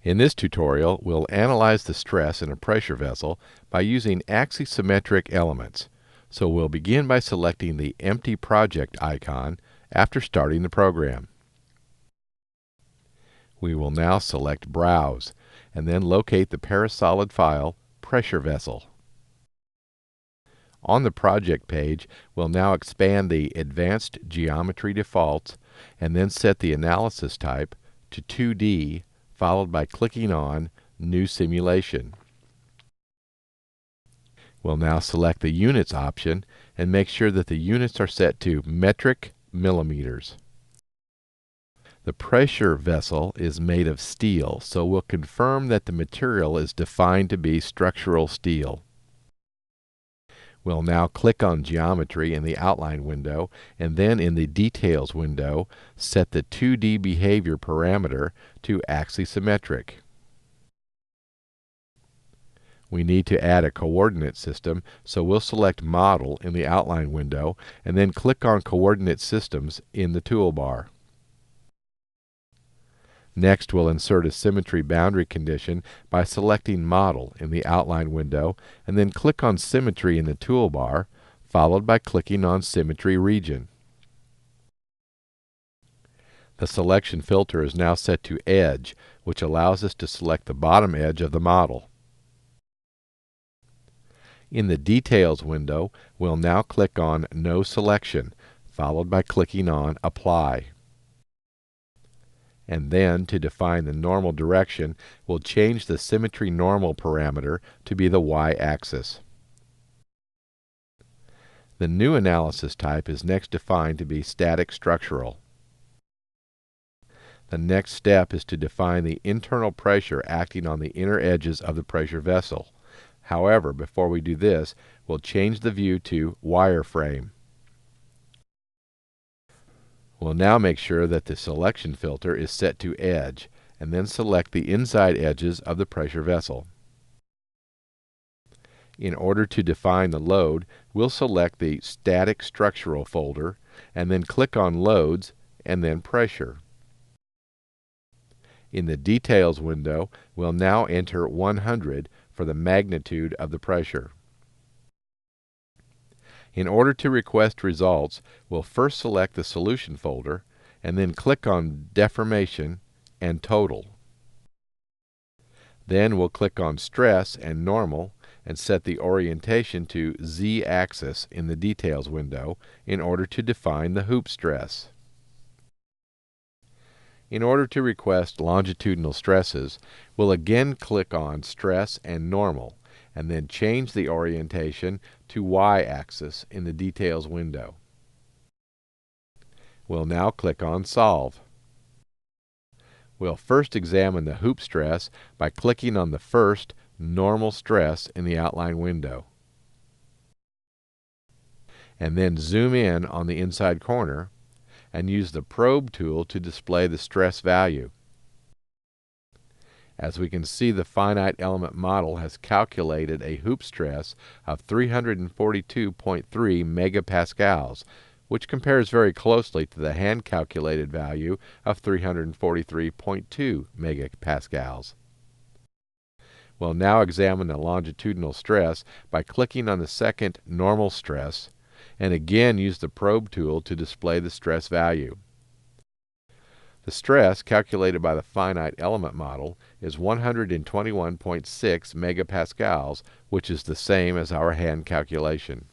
In this tutorial, we'll analyze the stress in a pressure vessel by using axisymmetric elements. So we'll begin by selecting the Empty Project icon after starting the program. We will now select Browse, and then locate the parasolid file Pressure Vessel. On the project page, we'll now expand the Advanced Geometry Defaults and then set the analysis type to 2D, followed by clicking on New Simulation. We'll now select the Units option and make sure that the units are set to metric millimeters. The pressure vessel is made of steel, so we'll confirm that the material is defined to be structural steel. We'll now click on Geometry in the Outline window, and then in the Details window, set the 2D behavior parameter to axisymmetric. We need to add a coordinate system, so we'll select Model in the Outline window, and then click on Coordinate Systems in the toolbar. Next, we'll insert a symmetry boundary condition by selecting Model in the Outline window, and then click on Symmetry in the toolbar, followed by clicking on Symmetry Region. The selection filter is now set to Edge, which allows us to select the bottom edge of the model. In the Details window, we'll now click on No Selection, followed by clicking on Apply. And then, to define the normal direction, we'll change the Symmetry Normal parameter to be the y-axis. The new analysis type is next defined to be Static Structural. The next step is to define the internal pressure acting on the inner edges of the pressure vessel. However, before we do this, we'll change the view to Wireframe. We'll now make sure that the selection filter is set to Edge, and then select the inside edges of the pressure vessel. In order to define the load, we'll select the Static Structural folder, and then click on Loads, and then Pressure. In the Details window, we'll now enter 100 for the magnitude of the pressure. In order to request results, we'll first select the Solution folder, and then click on Deformation and Total. Then we'll click on Stress and Normal and set the orientation to Z-axis in the Details window in order to define the hoop stress. In order to request longitudinal stresses, we'll again click on Stress and Normal, and then change the orientation to Y-axis in the Details window. We'll now click on Solve. We'll first examine the hoop stress by clicking on the first normal stress in the Outline window. And then zoom in on the inside corner and use the probe tool to display the stress value. As we can see, the finite element model has calculated a hoop stress of 342.3 megapascals, which compares very closely to the hand-calculated value of 343.2 megapascals. We'll now examine the longitudinal stress by clicking on the second normal stress, and again use the probe tool to display the stress value. The stress calculated by the finite element model is 121.6 megapascals, which is the same as our hand calculation.